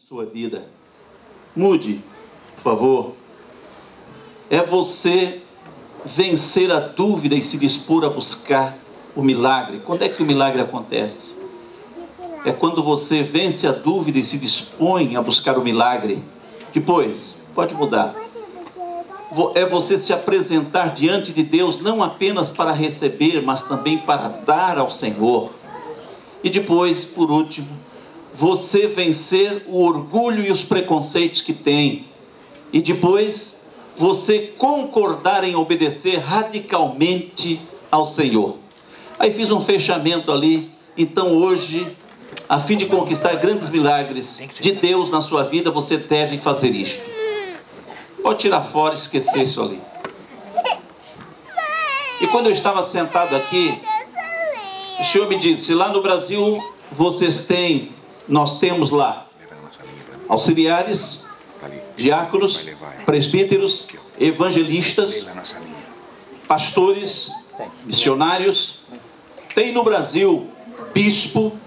sua vida. Mude, por favor. É você vencer a dúvida e se dispor a buscar o milagre. Quando é que o milagre acontece? É quando você vence a dúvida e se dispõe a buscar o milagre. Depois, pode mudar. É você se apresentar diante de Deus não apenas para receber, mas também para dar ao Senhor. E depois, por último, você vencer o orgulho e os preconceitos que tem. E depois, você concordar em obedecer radicalmente ao Senhor. Aí fiz um fechamento ali. Então hoje, a fim de conquistar grandes milagres de Deus na sua vida, você deve fazer isto. Pode tirar fora e esquecer isso ali. E quando eu estava sentado aqui, o Senhor me disse, lá no Brasil, nós temos lá auxiliares, diáconos, presbíteros, evangelistas, pastores, missionários. Tem no Brasil bispo,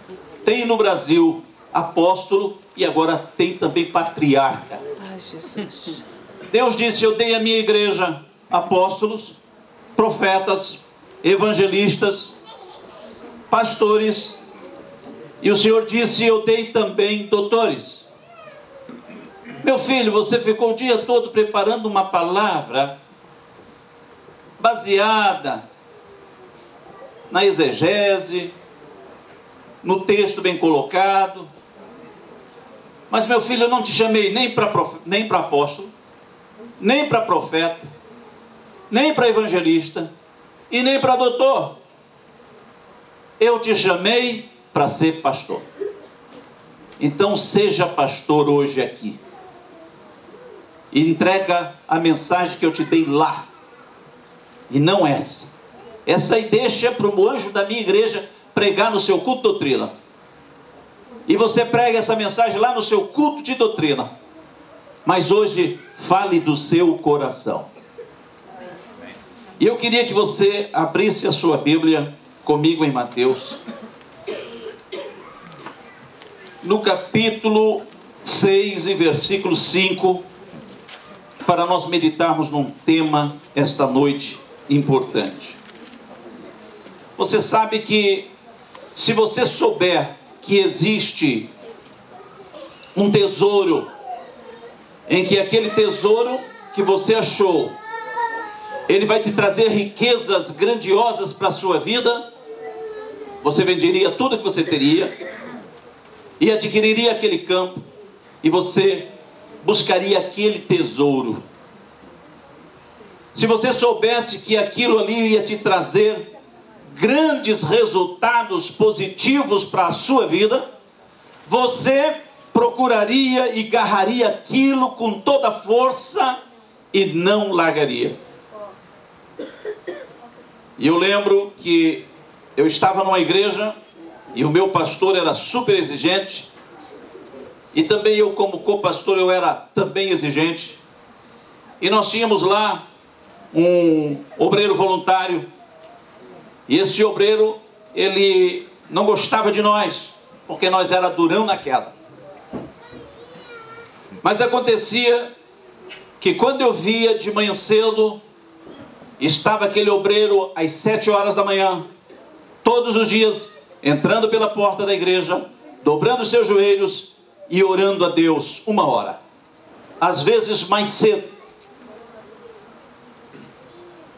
tem no Brasil apóstolo e agora tem também patriarca. Deus disse, eu dei à minha igreja apóstolos, profetas, evangelistas, pastores, e o Senhor disse, eu dei também doutores. Meu filho, você ficou o dia todo preparando uma palavra baseada na exegese, no texto bem colocado. Mas, meu filho, eu não te chamei nem para apóstolo, nem para profeta, nem para evangelista e nem para doutor. Eu te chamei para ser pastor. Então, seja pastor hoje aqui. E entrega a mensagem que eu te dei lá. E não essa. Essa aí deixa para o anjo da minha igreja pregar no seu culto de doutrina. E você prega essa mensagem lá no seu culto de doutrina. Mas hoje, fale do seu coração. E eu queria que você abrisse a sua Bíblia comigo em Mateus. No capítulo 6 e versículo 5. Para nós meditarmos num tema esta noite importante. Você sabe que se você souber que existe um tesouro, em que aquele tesouro que você achou, ele vai te trazer riquezas grandiosas para a sua vida, você venderia tudo que você teria e adquiriria aquele campo e você buscaria aquele tesouro. Se você soubesse que aquilo ali ia te trazer grandes resultados positivos para a sua vida, você procuraria e garraria aquilo com toda a força e não largaria. E eu lembro que eu estava numa igreja e o meu pastor era super exigente. E também eu, como co-pastor, eu era também exigente. E nós tínhamos lá um obreiro voluntário. E esse obreiro, ele não gostava de nós, porque nós era durão na queda. Mas acontecia que quando eu via de manhã cedo, estava aquele obreiro às 7 horas da manhã, todos os dias, entrando pela porta da igreja, dobrando os seus joelhos, e orando a Deus 1 hora, às vezes mais cedo.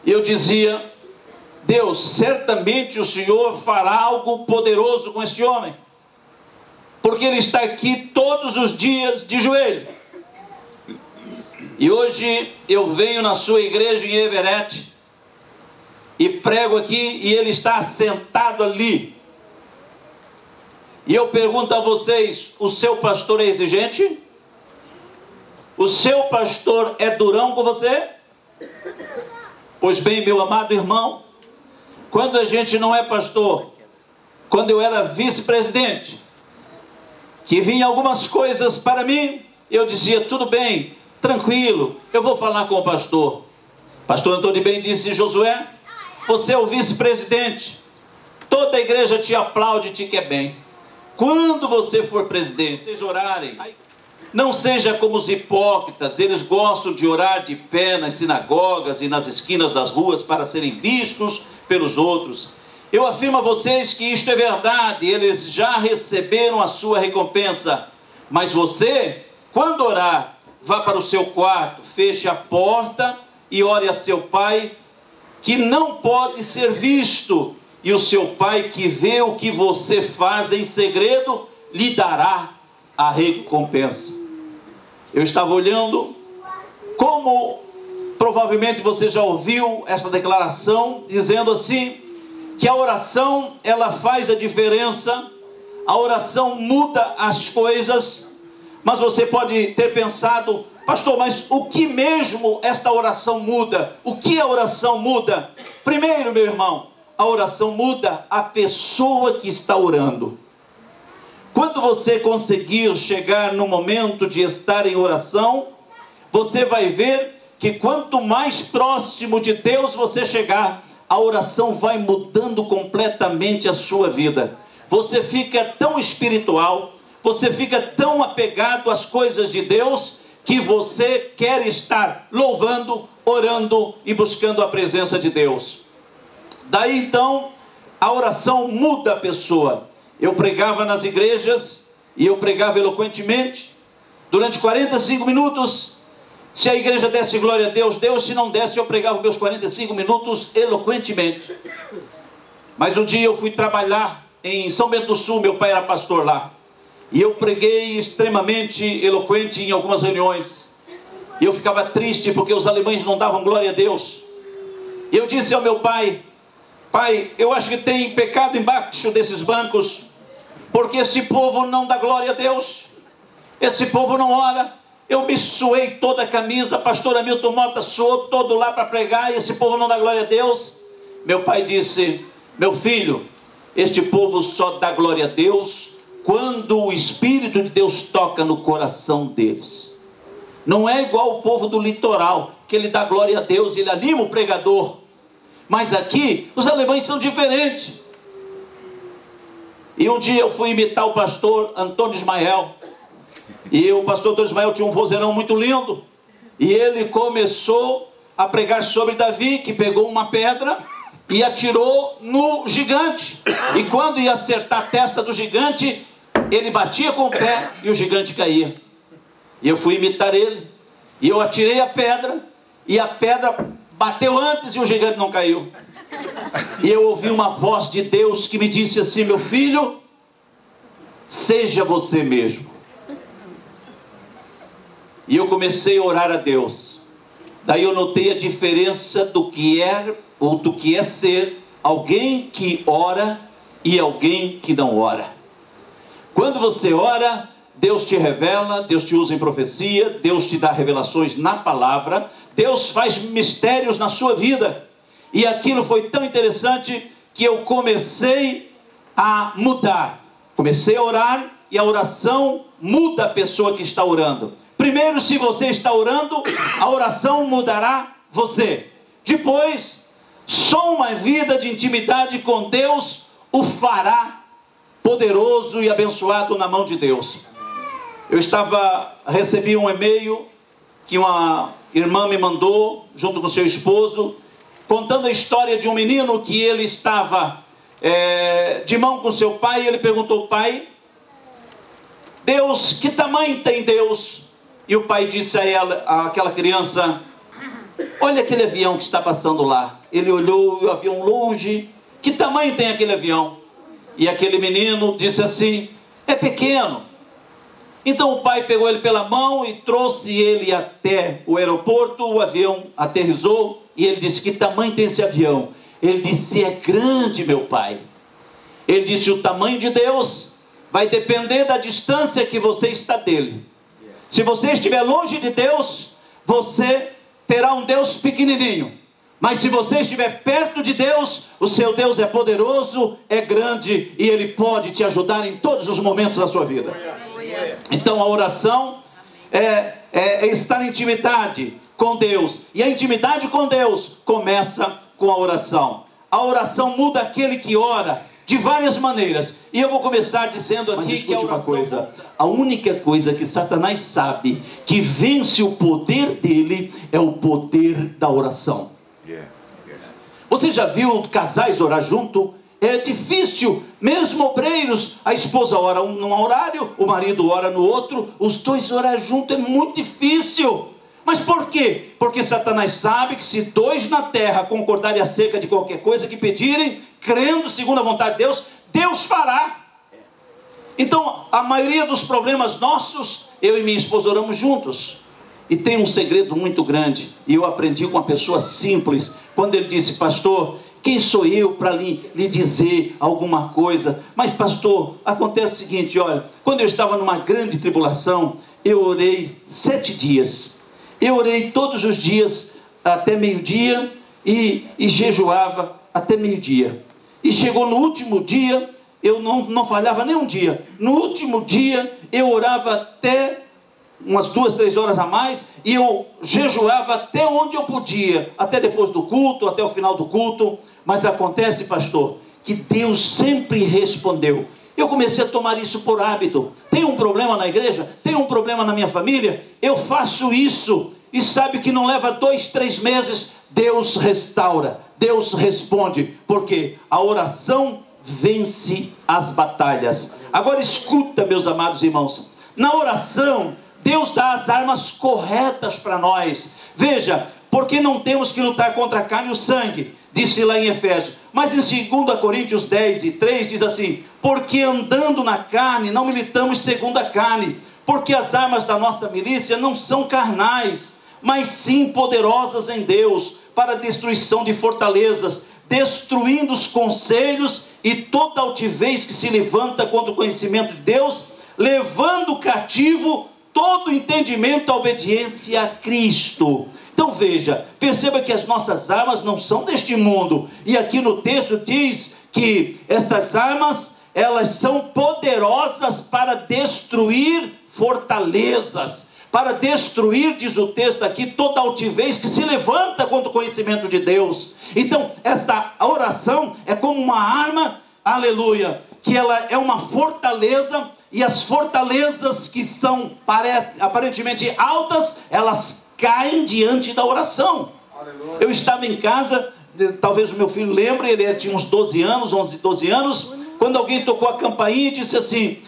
E eu dizia, Deus, certamente o Senhor fará algo poderoso com este homem, porque ele está aqui todos os dias de joelho. E hoje eu venho na sua igreja em Everett, e prego aqui, e ele está sentado ali. E eu pergunto a vocês, o seu pastor é exigente? O seu pastor é durão com você? Pois bem, meu amado irmão, quando a gente não é pastor, quando eu era vice-presidente, que vinha algumas coisas para mim, eu dizia, tudo bem, tranquilo, eu vou falar com o pastor. Pastor Antônio bem disse, Josué, você é o vice-presidente, toda a igreja te aplaude e te quer bem. Quando você for presidente, vocês orarem, Não seja como os hipócritas, eles gostam de orar de pé nas sinagogas e nas esquinas das ruas para serem vistos pelos outros. Eu afirmo a vocês que isto é verdade, eles já receberam a sua recompensa. Mas você, quando orar, vá para o seu quarto, feche a porta e ore a seu pai, que não pode ser visto. E o seu pai, que vê o que você faz em segredo, lhe dará a recompensa. Eu estava olhando, como provavelmente você já ouviu essa declaração, dizendo assim, que a oração, ela faz a diferença, a oração muda as coisas. Mas você pode ter pensado, pastor, mas o que mesmo esta oração muda? O que a oração muda? Primeiro, meu irmão, a oração muda a pessoa que está orando. Quando você conseguir chegar no momento de estar em oração, você vai ver que quanto mais próximo de Deus você chegar, a oração vai mudando completamente a sua vida. Você fica tão espiritual, você fica tão apegado às coisas de Deus, que você quer estar louvando, orando e buscando a presença de Deus. Daí então, a oração muda a pessoa. Eu pregava nas igrejas, e eu pregava eloquentemente, durante 45 minutos, se a igreja desse glória a Deus, Deus, se não desse, eu pregava meus 45 minutos eloquentemente. Mas um dia eu fui trabalhar em São Bento do Sul, meu pai era pastor lá, e eu preguei extremamente eloquente em algumas reuniões, e eu ficava triste porque os alemães não davam glória a Deus. E eu disse ao meu pai, pai, eu acho que tem pecado embaixo desses bancos, porque esse povo não dá glória a Deus, esse povo não ora. Eu me suei toda a camisa, pastor Hamilton Mota suou todo lá para pregar, e esse povo não dá glória a Deus. Meu pai disse, meu filho, este povo só dá glória a Deus quando o Espírito de Deus toca no coração deles. Não é igual o povo do litoral, que ele dá glória a Deus e ele anima o pregador. Mas aqui, os alemães são diferentes. E um dia eu fui imitar o pastor Antônio Ismael. E o pastor Antônio Ismael tinha um vozeirão muito lindo. E ele começou a pregar sobre Davi, que pegou uma pedra e atirou no gigante. E quando ia acertar a testa do gigante, ele batia com o pé e o gigante caía. E eu fui imitar ele. E eu atirei a pedra, e a pedra bateu antes e o gigante não caiu. E eu ouvi uma voz de Deus que me disse assim, meu filho, seja você mesmo. E eu comecei a orar a Deus. Daí eu notei a diferença do que é, ou do que é ser alguém que ora e alguém que não ora. Quando você ora, Deus te revela, Deus te usa em profecia, Deus te dá revelações na palavra, Deus faz mistérios na sua vida. E aquilo foi tão interessante que eu comecei a mudar. Comecei a orar e a oração muda a pessoa que está orando. Primeiro, se você está orando, a oração mudará você. Depois, só uma vida de intimidade com Deus o fará poderoso e abençoado na mão de Deus. Recebi um e-mail que uma irmã me mandou, junto com seu esposo, contando a história de um menino que ele estava de mão com seu pai, e ele perguntou, pai, Deus, que tamanho tem Deus? E o pai disse a ela, àquela criança, olha aquele avião que está passando lá. Ele olhou o avião longe, que tamanho tem aquele avião? E aquele menino disse assim, é pequeno. Então o pai pegou ele pela mão e trouxe ele até o aeroporto, o avião aterrissou, e ele disse, que tamanho tem esse avião? Ele disse, é grande, meu pai. Ele disse, o tamanho de Deus vai depender da distância que você está dele. Se você estiver longe de Deus, você terá um Deus pequenininho. Mas se você estiver perto de Deus, o seu Deus é poderoso, é grande e Ele pode te ajudar em todos os momentos da sua vida. Então a oração é estar em intimidade com Deus. E a intimidade com Deus começa com a oração. A oração muda aquele que ora de várias maneiras. E eu vou começar dizendo aqui que uma coisa, a única coisa que Satanás sabe que vence o poder dele é o poder da oração. Você já viu casais orar junto? É difícil, mesmo obreiros, a esposa ora num horário, o marido ora no outro, os dois orar junto é muito difícil. Mas por quê? Porque Satanás sabe que se dois na terra concordarem acerca de qualquer coisa que pedirem, crendo segundo a vontade de Deus, Deus fará. Então, a maioria dos problemas nossos, eu e minha esposa oramos juntos. E tem um segredo muito grande, e eu aprendi com uma pessoa simples, quando ele disse: pastor, quem sou eu para lhe dizer alguma coisa? Mas pastor, acontece o seguinte, olha, quando eu estava numa grande tribulação, eu orei 7 dias. Eu orei todos os dias até meio-dia e jejuava até meio-dia. E chegou no último dia, eu não falhava nem um dia. No último dia, eu orava até umas 2, 3 horas a mais, e eu jejuava até onde eu podia, até depois do culto, até o final do culto. Mas acontece, pastor, que Deus sempre respondeu. Eu comecei a tomar isso por hábito. Tem um problema na igreja? Tem um problema na minha família? Eu faço isso. E sabe que não leva 2, 3 meses, Deus restaura, Deus responde. Porque a oração vence as batalhas. Agora escuta, meus amados irmãos. Na oração, Deus dá as armas corretas para nós. Veja, porque não temos que lutar contra a carne e o sangue, disse lá em Efésios. Mas em 2 Coríntios 10:3 diz assim: porque andando na carne, não militamos segundo a carne, porque as armas da nossa milícia não são carnais, mas sim poderosas em Deus, para a destruição de fortalezas, destruindo os conselhos e toda altivez que se levanta contra o conhecimento de Deus, levando cativo todo entendimento à obediência a Cristo. Então veja, perceba que as nossas armas não são deste mundo. E aqui no texto diz que essas armas, elas são poderosas para destruir fortalezas. Para destruir, diz o texto aqui, toda altivez que se levanta contra o conhecimento de Deus. Então, esta oração é como uma arma, aleluia, que ela é uma fortaleza. E as fortalezas que são aparentemente altas, elas caem diante da oração. Aleluia. Eu estava em casa, talvez o meu filho lembre, ele tinha uns 12 anos, 11, 12 anos, quando alguém tocou a campainha e disse assim: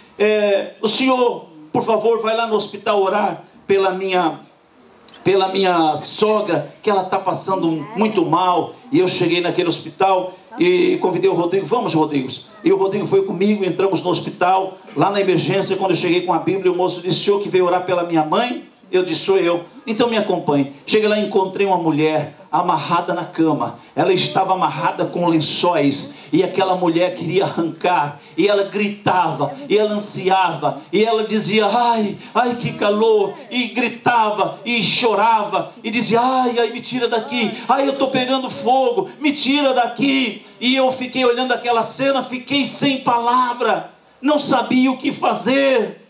o senhor, por favor, vai lá no hospital orar pela minha sogra, que ela está passando muito mal. E eu cheguei naquele hospital e convidei o Rodrigo: vamos, Rodrigo. E o Rodrigo foi comigo, entramos no hospital, lá na emergência. Quando eu cheguei com a Bíblia, o moço disse: o senhor que veio orar pela minha mãe? Eu disse: sou eu. Então me acompanhe. Cheguei lá e encontrei uma mulher amarrada na cama. Ela estava amarrada com lençóis, e aquela mulher queria arrancar, e ela gritava, e ela ansiava, e ela dizia: ai, ai que calor, e gritava, e chorava, e dizia: ai, ai, me tira daqui, ai, eu estou pegando fogo, me tira daqui. E eu fiquei olhando aquela cena, fiquei sem palavra, não sabia o que fazer.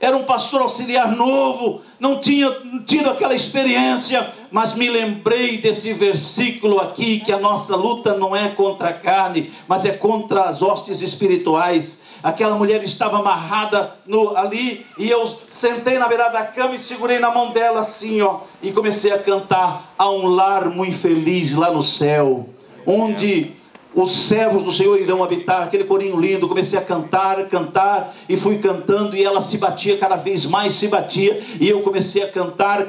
Era um pastor auxiliar novo, não tinha tido aquela experiência, mas me lembrei desse versículo aqui, que a nossa luta não é contra a carne, mas é contra as hostes espirituais. Aquela mulher estava amarrada ali, e eu sentei na beirada da cama e segurei na mão dela assim, ó, e comecei a cantar: há um lar muito feliz lá no céu, onde os servos do Senhor irão habitar. Aquele corinho lindo. Comecei a cantar, e fui cantando, e ela se batia cada vez mais, se batia, e eu comecei a cantar,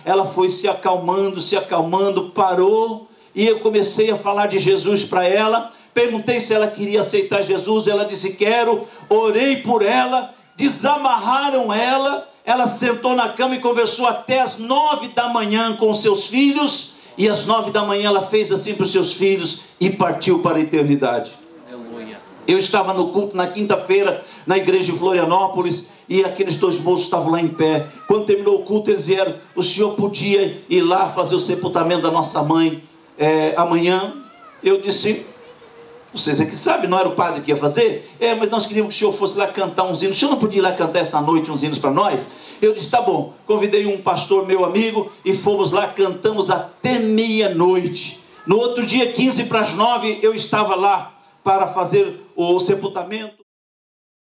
ela foi se acalmando, parou, e eu comecei a falar de Jesus para ela. Perguntei se ela queria aceitar Jesus, ela disse: quero. Orei por ela, desamarraram ela, ela sentou na cama e conversou até as 9 da manhã com seus filhos. E às 9 da manhã ela fez assim para os seus filhos e partiu para a eternidade. Aleluia. Eu estava no culto na quinta-feira, na igreja de Florianópolis, e aqueles 2 moços estavam lá em pé. Quando terminou o culto, eles vieram: o senhor podia ir lá fazer o sepultamento da nossa mãe amanhã? Eu disse: vocês é que sabem, não era o padre que ia fazer? Mas nós queríamos que o senhor fosse lá cantar uns hinos. O senhor não podia ir lá cantar essa noite uns hinos para nós? Eu disse: tá bom. Convidei um pastor, meu amigo, e fomos lá, cantamos até meia-noite. No outro dia, 8:45, eu estava lá para fazer o sepultamento